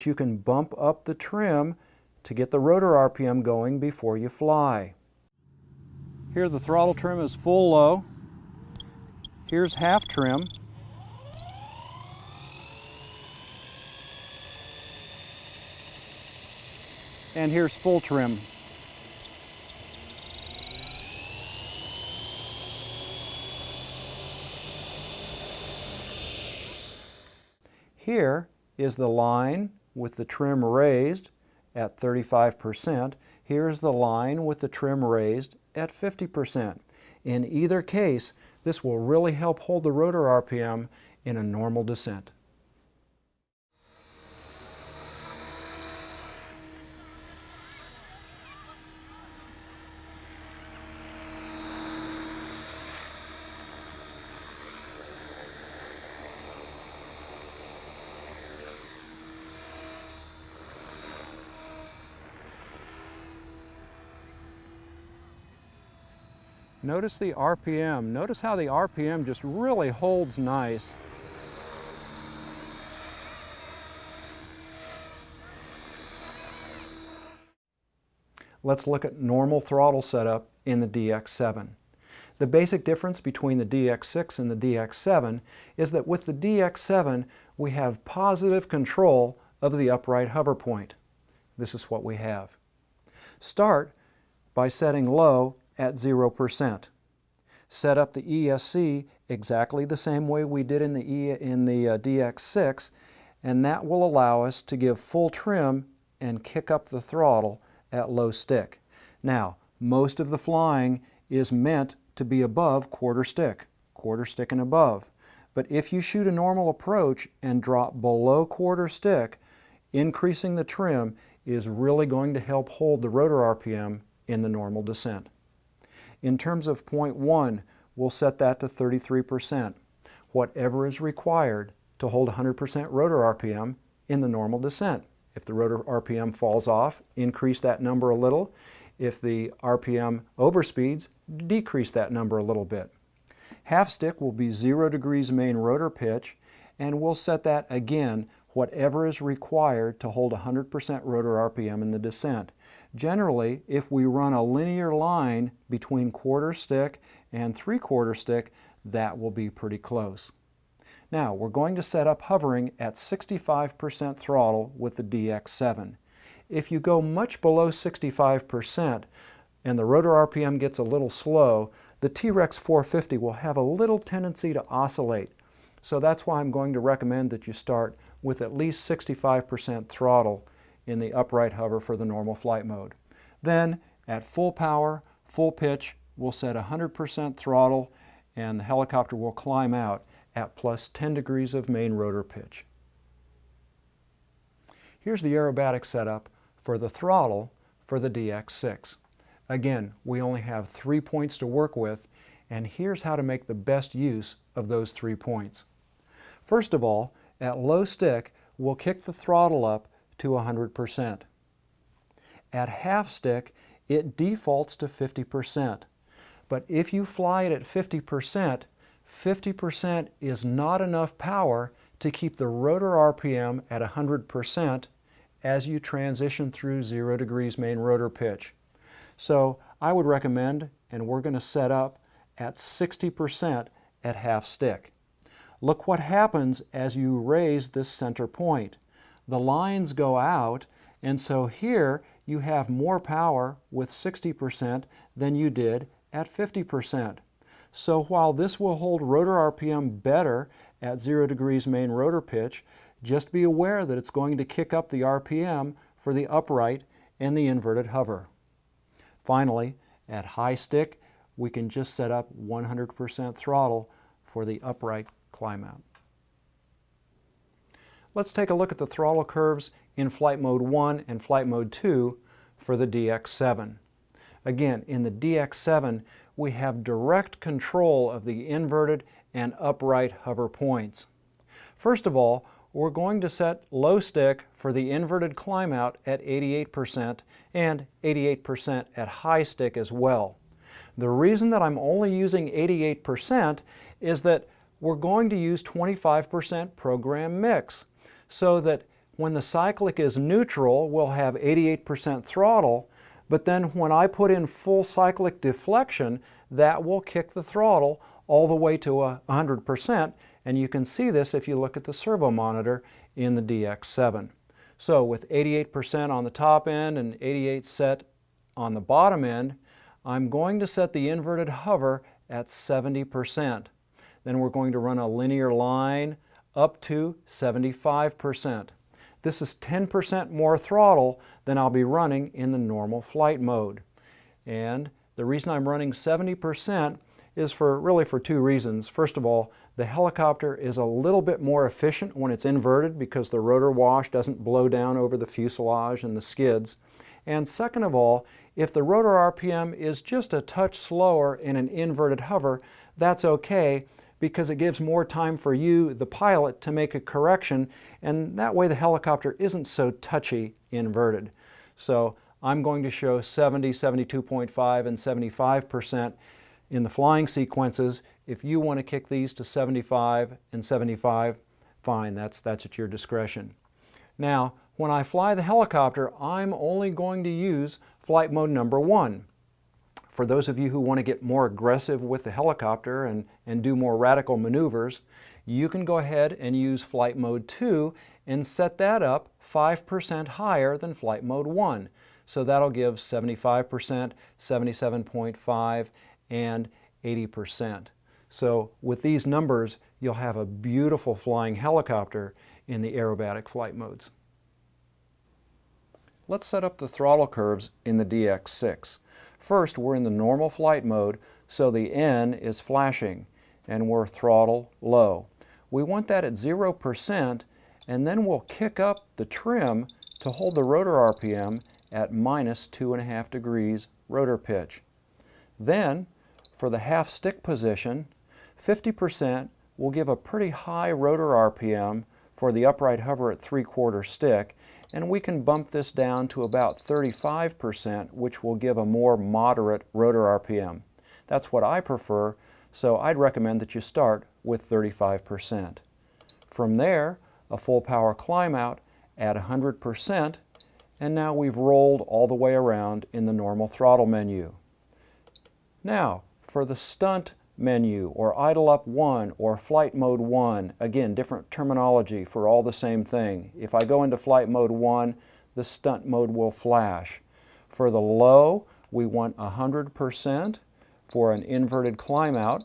You can bump up the trim to get the rotor RPM going before you fly. Here the throttle trim is full low. Here's half trim. And here's full trim. Here is the line with the trim raised at 35%. Here's the line with the trim raised at 50%. In either case, this will really help hold the rotor RPM in a normal descent. Notice the RPM. Notice how the RPM just really holds nice. Let's look at normal throttle setup in the DX7. The basic difference between the DX6 and the DX7 is that with the DX7 we have positive control of the upright hover point. This is what we have. Start by setting low at 0%. Set up the ESC exactly the same way we did in the DX6, and that will allow us to give full trim and kick up the throttle at low stick. Now, most of the flying is meant to be above quarter stick and above. But if you shoot a normal approach and drop below quarter stick, increasing the trim is really going to help hold the rotor RPM in the normal descent. In terms of point 1, we'll set that to 33%. Whatever is required to hold 100% rotor RPM in the normal descent. If the rotor RPM falls off, increase that number a little. If the RPM overspeeds, decrease that number a little bit. Half stick will be 0 degrees main rotor pitch, and we'll set that again, whatever is required to hold 100% rotor RPM in the descent. Generally, if we run a linear line between quarter stick and 3/4 stick, that will be pretty close. Now, we're going to set up hovering at 65% throttle with the DX7. If you go much below 65% and the rotor RPM gets a little slow, the T-Rex 450 will have a little tendency to oscillate. So that's why I'm going to recommend that you start with at least 65% throttle in the upright hover for the normal flight mode. Then, at full power, full pitch, we'll set 100% throttle and the helicopter will climb out at plus 10 degrees of main rotor pitch. Here's the aerobatic setup for the throttle for the DX6. Again, we only have 3 points to work with, and here's how to make the best use of those 3 points. First of all, at low stick, we'll kick the throttle up to 100%. At half stick, it defaults to 50%. But if you fly it at 50%, 50% is not enough power to keep the rotor RPM at 100% as you transition through 0 degrees main rotor pitch. So I would recommend, and we're going to set up at 60% at half stick. Look what happens as you raise this center point. The lines go out, and so here you have more power with 60% than you did at 50%. So while this will hold rotor RPM better at 0 degrees main rotor pitch, just be aware that it's going to kick up the RPM for the upright and the inverted hover. Finally, at high stick, we can just set up 100% throttle for the upright climb out. Let's take a look at the throttle curves in Flight Mode 1 and Flight Mode 2 for the DX7. Again, in the DX7, we have direct control of the inverted and upright hover points. First of all, we're going to set low stick for the inverted climb out at 88% and 88% at high stick as well. The reason that I'm only using 88% is that we're going to use 25% program mix, so that when the cyclic is neutral, we'll have 88% throttle, but then when I put in full cyclic deflection, that will kick the throttle all the way to 100%, and you can see this if you look at the servo monitor in the DX7. So with 88% on the top end and 88 set on the bottom end, I'm going to set the inverted hover at 70%. Then we're going to run a linear line up to 75%. This is 10% more throttle than I'll be running in the normal flight mode. And the reason I'm running 70% is really for two reasons. First of all, the helicopter is a little bit more efficient when it's inverted because the rotor wash doesn't blow down over the fuselage and the skids. And second of all, if the rotor RPM is just a touch slower in an inverted hover, that's okay because it gives more time for you, the pilot, to make a correction, and that way the helicopter isn't so touchy inverted. So I'm going to show 70, 72.5, and 75% in the flying sequences. If you want to kick these to 75 and 75, fine, that's at your discretion. Now, when I fly the helicopter, I'm only going to use flight mode number 1. For those of you who want to get more aggressive with the helicopter and do more radical maneuvers, you can go ahead and use flight mode 2 and set that up 5% higher than flight mode 1. So that'll give 75%, 77.5, and 80%. So with these numbers, you'll have a beautiful flying helicopter in the aerobatic flight modes. Let's set up the throttle curves in the DX6. First, we're in the normal flight mode, so the N is flashing, and we're throttle low. We want that at 0%, and then we'll kick up the trim to hold the rotor RPM at minus 2.5 degrees rotor pitch. Then, for the half stick position, 50% will give a pretty high rotor RPM for the upright hover at 3/4 stick, and we can bump this down to about 35%, which will give a more moderate rotor RPM. That's what I prefer, so I'd recommend that you start with 35%. From there, a full power climb out at 100%, and now we've rolled all the way around in the normal throttle menu. Now, for the stunt menu, or idle up 1, or flight mode 1, again, different terminology for all the same thing. If I go into flight mode 1, the stunt mode will flash. For the low, we want 100% for an inverted climb out.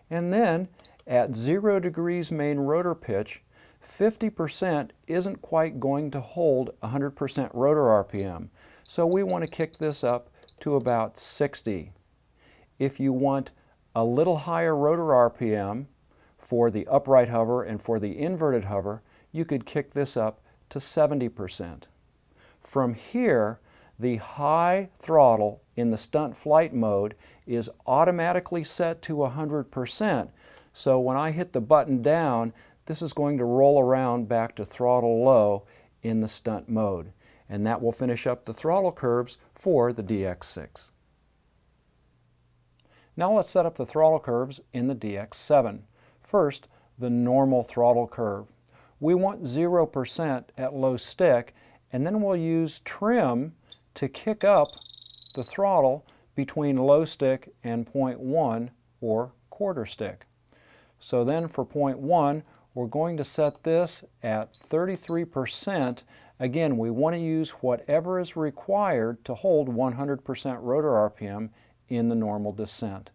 And then, at 0 degrees main rotor pitch, 50% isn't quite going to hold 100% rotor RPM. So we want to kick this up to about 60. If you want a little higher rotor RPM for the upright hover and for the inverted hover, you could kick this up to 70%. From here, the high throttle in the stunt flight mode is automatically set to 100%. So when I hit the button down, this is going to roll around back to throttle low in the stunt mode. And that will finish up the throttle curves for the DX6. Now let's set up the throttle curves in the DX7. First, the normal throttle curve. We want 0% at low stick, and then we'll use trim to kick up the throttle between low stick and 0.1 or quarter stick. So then for 0.1, we're going to set this at 33%. Again, we want to use whatever is required to hold 100% rotor RPM in the normal descent.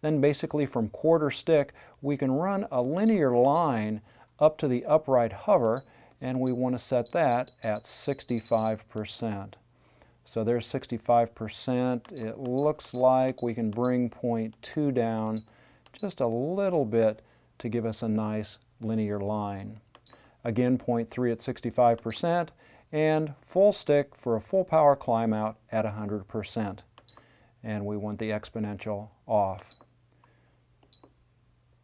Then basically from quarter stick, we can run a linear line up to the upright hover, and we want to set that at 65%. So there's 65%. It looks like we can bring 0.2 down just a little bit to give us a nice linear line. Again, 0.3 at 65%, and full stick for a full power climb out at 100%. And we want the exponential off.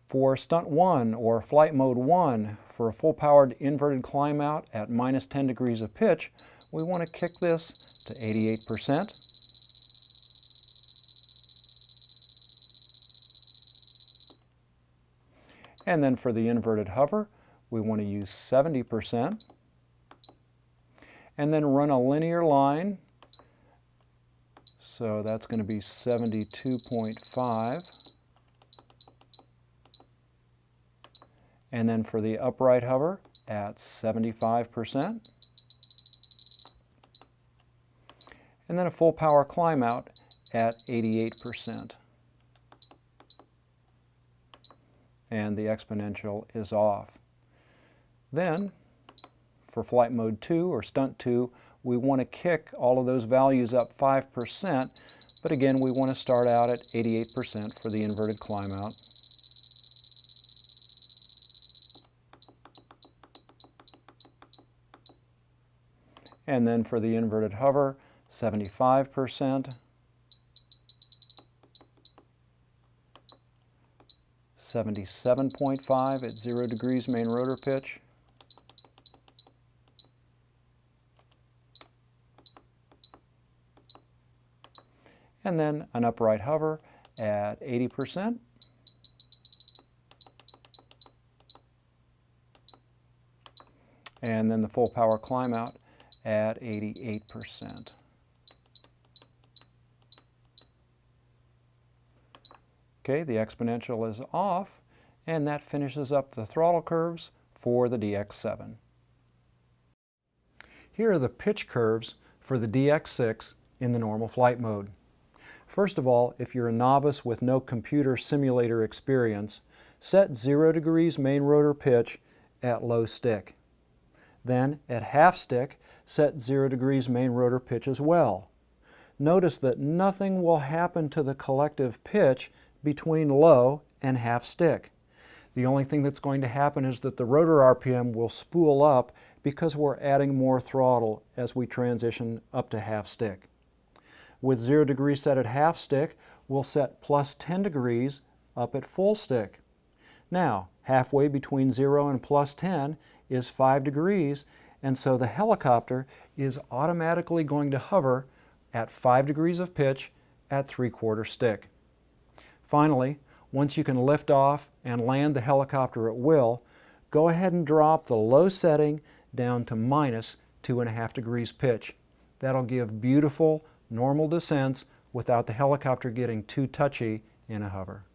For stunt 1 or flight mode 1, for a full powered inverted climb out at minus 10 degrees of pitch, we want to kick this to 88%. And then for the inverted hover, we want to use 70%. And then run a linear line. So that's going to be 72.5. And then for the upright hover at 75%. And then a full power climb out at 88%. And the exponential is off. Then, for flight mode 2 or stunt 2, we want to kick all of those values up 5%, but again we want to start out at 88% for the inverted climb out. And then for the inverted hover, 75%, 77.5 at 0 degrees main rotor pitch, and then an upright hover at 80%, and then the full power climb out at 88%. Okay, the exponential is off, and that finishes up the throttle curves for the DX7. Here are the pitch curves for the DX6 in the normal flight mode. First of all, if you're a novice with no computer simulator experience, set 0 degrees main rotor pitch at low stick. Then, at half stick, set 0 degrees main rotor pitch as well. Notice that nothing will happen to the collective pitch between low and half stick. The only thing that's going to happen is that the rotor RPM will spool up because we're adding more throttle as we transition up to half stick. With 0 degrees set at half stick, we'll set plus 10 degrees up at full stick. Now, halfway between 0 and plus 10 is 5 degrees, and so the helicopter is automatically going to hover at 5 degrees of pitch at 3/4 stick. Finally, once you can lift off and land the helicopter at will, go ahead and drop the low setting down to minus 2.5 degrees pitch. That'll give beautiful, normal descents without the helicopter getting too touchy in a hover.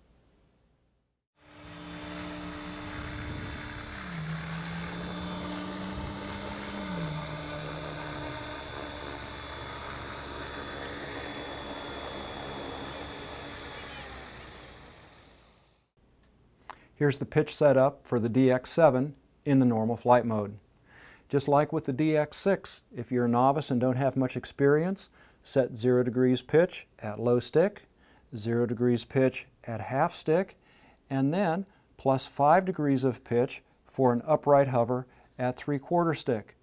Here's the pitch setup for the DX7 in the normal flight mode. Just like with the DX6, if you're a novice and don't have much experience, set 0 degrees pitch at low stick, 0 degrees pitch at half stick, and then plus 5 degrees of pitch for an upright hover at 3/4 stick.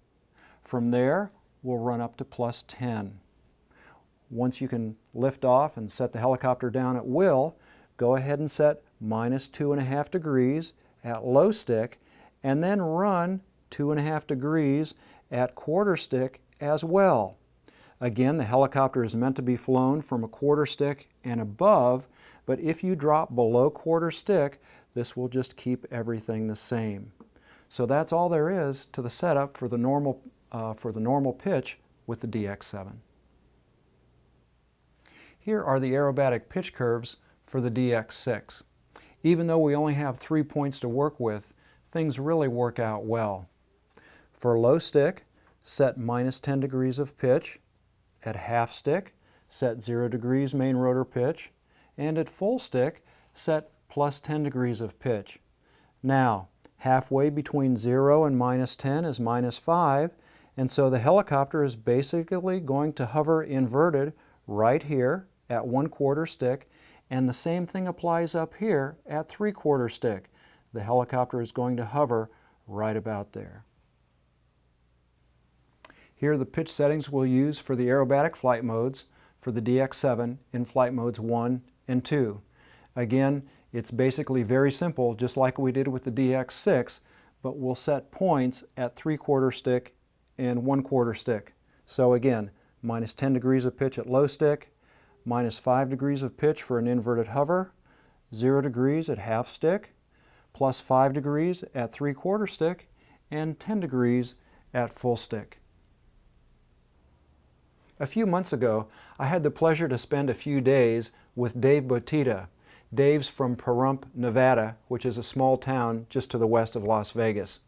From there, we'll run up to plus 10. Once you can lift off and set the helicopter down at will, go ahead and set minus 2.5 degrees at low stick, and then run 2.5 degrees at 1/4 stick as well. Again, the helicopter is meant to be flown from a 1/4 stick and above, but if you drop below 1/4 stick, this will just keep everything the same. So that's all there is to the setup for the normal pitch with the DX7. Here are the aerobatic pitch curves for the DX6. Even though we only have 3 points to work with, things really work out well. For low stick, set minus 10 degrees of pitch. At half stick, set 0 degrees main rotor pitch. And at full stick, set plus 10 degrees of pitch. Now, halfway between 0 and minus 10 is minus 5, and so the helicopter is basically going to hover inverted right here at 1/4 stick, and the same thing applies up here at 3/4 stick. The helicopter is going to hover right about there. Here are the pitch settings we'll use for the aerobatic flight modes for the DX7 in flight modes 1 and 2. Again, it's basically very simple, just like we did with the DX6, but we'll set points at 3/4 stick and 1/4 stick. So again, minus 10 degrees of pitch at low stick, minus 5 degrees of pitch for an inverted hover, 0 degrees at half stick, plus 5 degrees at 3/4 stick, and 10 degrees at full stick. A few months ago, I had the pleasure to spend a few days with Dave Botita. Dave's from Pahrump, Nevada, which is a small town just to the west of Las Vegas.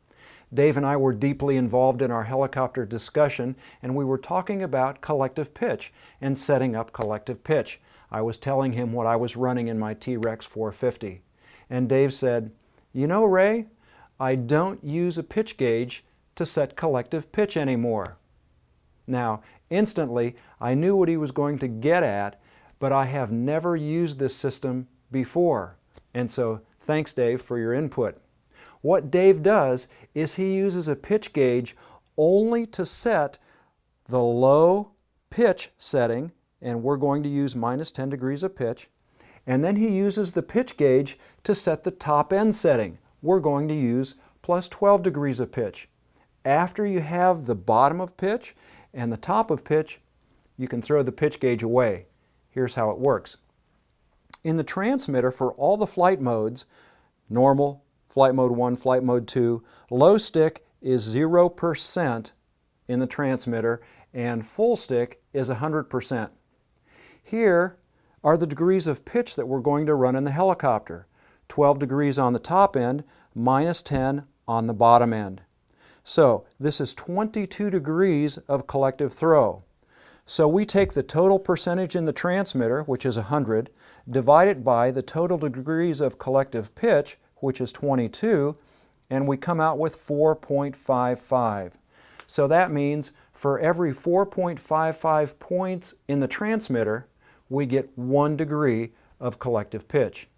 Dave and I were deeply involved in our helicopter discussion, and we were talking about collective pitch and setting up collective pitch. I was telling him what I was running in my T-Rex 450. And Dave said, "You know, Ray, I don't use a pitch gauge to set collective pitch anymore." Now, instantly, I knew what he was going to get at, but I have never used this system before. And so, thanks, Dave, for your input. What Dave does is he uses a pitch gauge only to set the low pitch setting, and we're going to use minus 10 degrees of pitch, and then he uses the pitch gauge to set the top end setting. We're going to use plus 12 degrees of pitch. After you have the bottom of pitch and the top of pitch, you can throw the pitch gauge away. Here's how it works. In the transmitter for all the flight modes, normal, Flight Mode 1, Flight Mode 2, low stick is 0% in the transmitter and full stick is 100%. Here are the degrees of pitch that we're going to run in the helicopter. 12 degrees on the top end, minus 10 on the bottom end. So this is 22 degrees of collective throw. So we take the total percentage in the transmitter, which is 100, divide it by the total degrees of collective pitch, which is 22, and we come out with 4.55. So that means for every 4.55 points in the transmitter, we get 1 degree of collective pitch.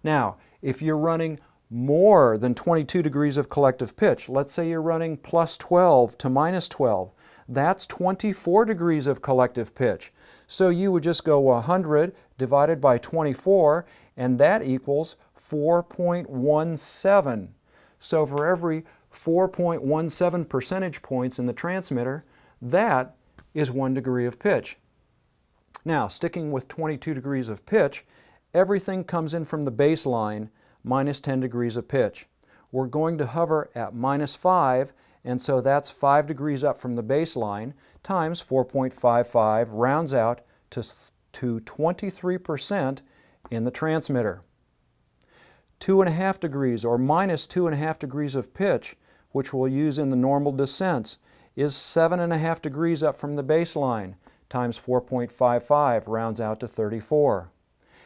Now, if you're running more than 22 degrees of collective pitch, let's say you're running plus 12 to minus 12, that's 24 degrees of collective pitch. So you would just go 100 divided by 24, and that equals 4.17. So for every 4.17 percentage points in the transmitter, that is 1 degree of pitch. Now, sticking with 22 degrees of pitch, everything comes in from the baseline minus 10 degrees of pitch. We're going to hover at minus 5, and so that's 5 degrees up from the baseline, times 4.55 rounds out to 23% in the transmitter. 2.5 degrees, or minus 2.5 degrees of pitch, which we'll use in the normal descents, is 7.5 degrees up from the baseline, times 4.55 rounds out to 34.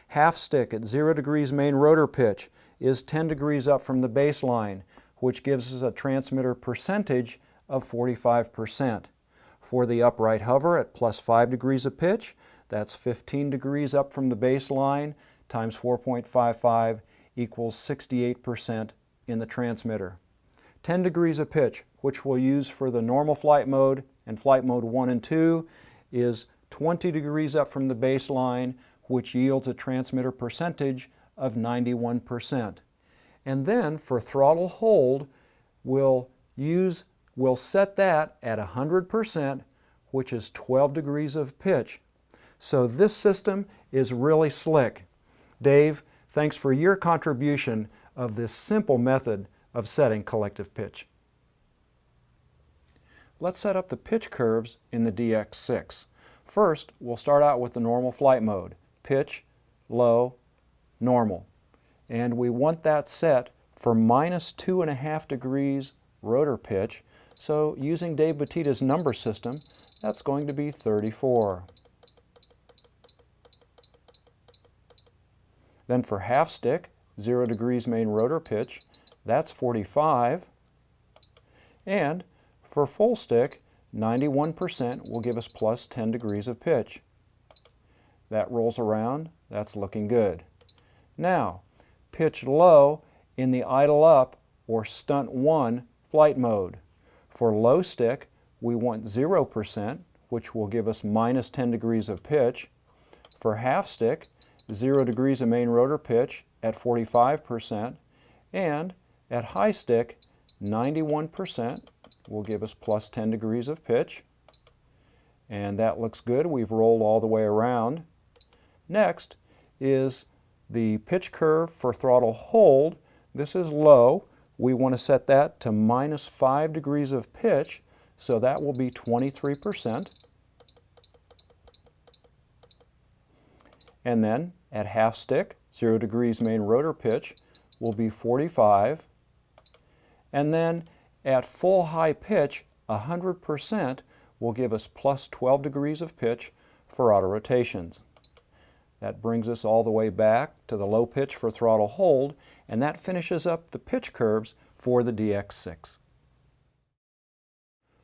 Half stick at 0 degrees main rotor pitch is 10 degrees up from the baseline, which gives us a transmitter percentage of 45%. For the upright hover at plus 5 degrees of pitch, that's 15 degrees up from the baseline times 4.55 equals 68% in the transmitter. 10 degrees of pitch, which we'll use for the normal flight mode and flight mode 1 and 2, is 20 degrees up from the baseline, which yields a transmitter percentage of 91%. And then for throttle hold, we'll set that at 100%, which is 12 degrees of pitch. So this system is really slick. Dave, thanks for your contribution of this simple method of setting collective pitch. Let's set up the pitch curves in the DX6. First, we'll start out with the normal flight mode, pitch, low, normal. And we want that set for minus 2.5 degrees rotor pitch. So using Dave Botita's number system, that's going to be 34. Then for half stick, 0 degrees main rotor pitch, that's 45. And for full stick, 91% will give us plus 10 degrees of pitch. That rolls around, that's looking good. Now, pitch low in the idle up or stunt 1 flight mode. For low stick, we want 0%, which will give us minus 10 degrees of pitch. For half stick, 0 degrees of main rotor pitch at 45%, and at high stick, 91% will give us plus 10 degrees of pitch. And that looks good. We've rolled all the way around. Next is the pitch curve for throttle hold. This is low. We want to set that to minus 5 degrees of pitch, so that will be 23%. And then at half stick, 0 degrees main rotor pitch will be 45. And then at full high pitch, 100% will give us plus 12 degrees of pitch for auto rotations. That brings us all the way back to the low pitch for throttle hold, and that finishes up the pitch curves for the DX6.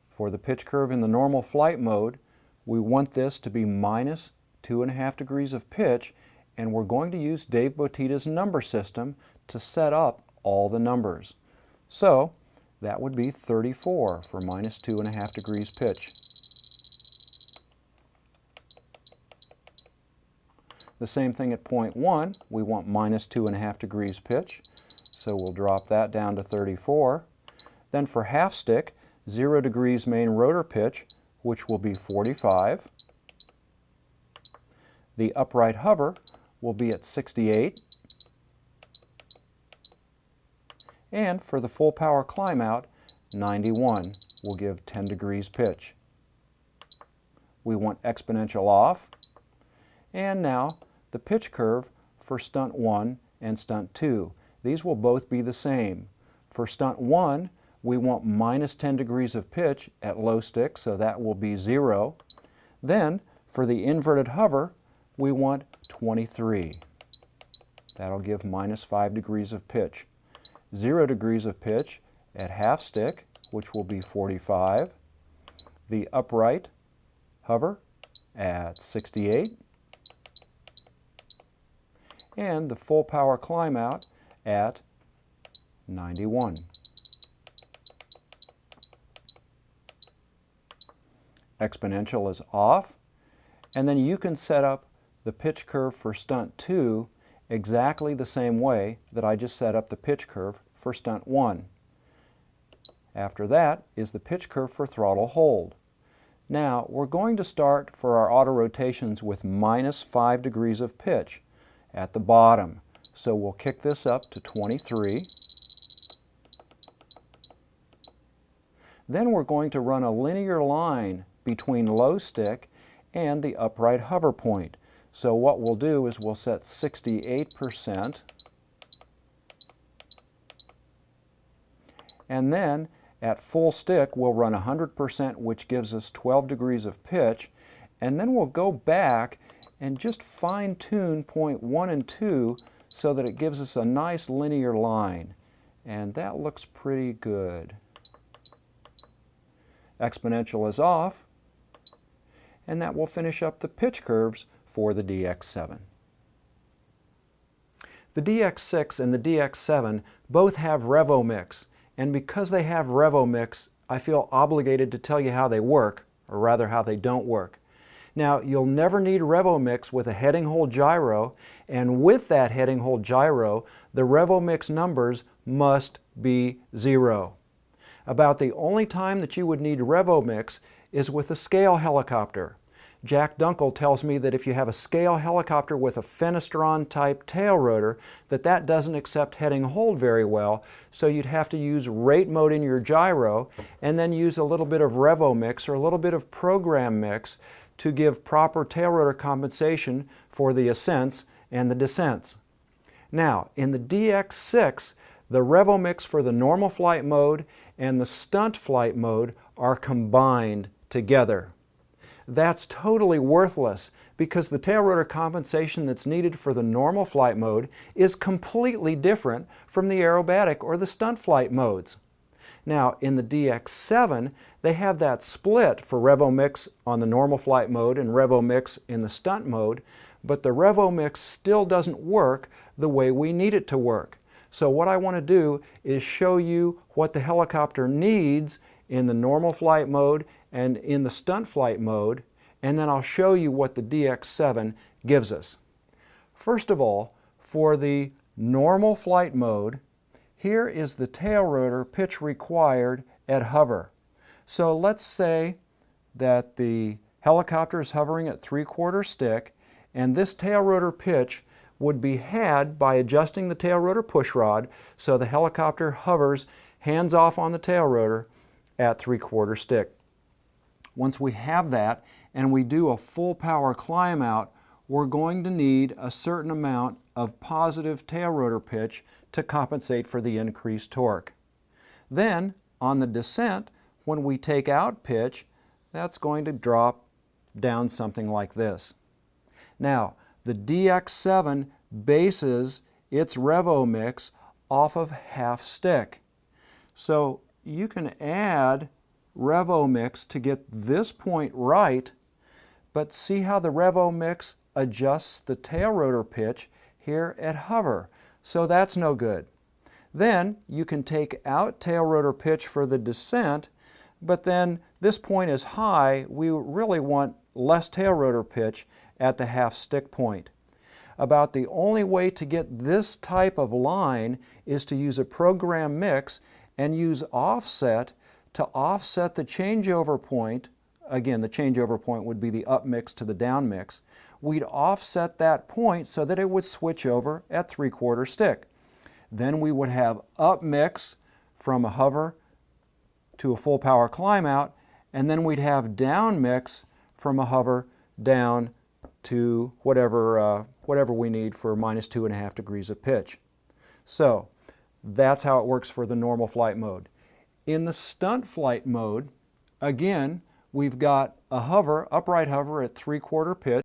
For the pitch curve in the normal flight mode, we want this to be minus 2.5 degrees of pitch, and we're going to use Dave Botita's number system to set up all the numbers. So that would be 34 for minus 2.5 degrees pitch. The same thing at point 1, we want minus 2.5 degrees pitch, so we'll drop that down to 34. Then for half stick, 0 degrees main rotor pitch, which will be 45. The upright hover will be at 68. And for the full power climb out, 91 will give 10 degrees pitch. We want exponential off. And now the pitch curve for stunt 1 and stunt 2. These will both be the same. For stunt 1, we want minus 10 degrees of pitch at low stick, so that will be 0. Then for the inverted hover, we want 23. That'll give minus 5 degrees of pitch. 0 degrees of pitch at half stick, which will be 45. The upright hover at 68. And the full power climb out at 91. Exponential is off, and then you can set up the pitch curve for stunt 2 exactly the same way that I just set up the pitch curve for stunt 1. After that is the pitch curve for throttle hold. Now we're going to start for our auto rotations with minus 5 degrees of pitch at the bottom. So we'll kick this up to 23. Then we're going to run a linear line between low stick and the upright hover point. So what we'll do is we'll set 68%, and then at full stick we'll run 100%, which gives us 12 degrees of pitch, and then we'll go back and just fine-tune point 1 and 2 so that it gives us a nice linear line, and that looks pretty good. Exponential is off, and that will finish up the pitch curves for the DX7. The DX6 and the DX7 both have RevoMix, and because they have RevoMix, I feel obligated to tell you how they work, or rather how they don't work. Now, you'll never need RevoMix with a heading hold gyro, and with that heading hold gyro, the RevoMix numbers must be 0. About the only time that you would need RevoMix is with a scale helicopter. Jack Dunkel tells me that if you have a scale helicopter with a Fenestron type tail rotor, that doesn't accept heading hold very well, so you'd have to use rate mode in your gyro and then use a little bit of RevoMix or a little bit of program mix to give proper tail rotor compensation for the ascents and the descents. Now, in the DX6, the RevoMix for the normal flight mode and the stunt flight mode are combined together. That's totally worthless because the tail rotor compensation that's needed for the normal flight mode is completely different from the aerobatic or the stunt flight modes. Now, in the DX7, they have that split for RevoMix on the normal flight mode and RevoMix in the stunt mode, but the RevoMix still doesn't work the way we need it to work. So what I want to do is show you what the helicopter needs in the normal flight mode and in the stunt flight mode, and then I'll show you what the DX7 gives us. First of all, for the normal flight mode, here is the tail rotor pitch required at hover. So let's say that the helicopter is hovering at 3/4 stick, and this tail rotor pitch would be had by adjusting the tail rotor push rod so the helicopter hovers hands off on the tail rotor at 3/4 stick. Once we have that and we do a full power climb out, we're going to need a certain amount of positive tail rotor pitch to compensate for the increased torque. Then on the descent, when we take out pitch, that's going to drop down something like this. Now, the DX7 bases its Revo mix off of half stick. So you can add Revo mix to get this point right, but see how the Revo mix adjusts the tail rotor pitch here at hover. So that's no good. Then you can take out tail rotor pitch for the descent, but then this point is high. We really want less tail rotor pitch at the half stick point. About the only way to get this type of line is to use a program mix and use offset to offset the changeover point. Again, the changeover point would be the up mix to the down mix. We'd offset that point so that it would switch over at 3/4 stick. Then we would have up mix from a hover to a full power climb out, and then we'd have down mix from a hover down to whatever we need for -2.5 degrees of pitch. So that's how it works for the normal flight mode. In the stunt flight mode, again, we've got a hover, upright hover at 3/4 pitch.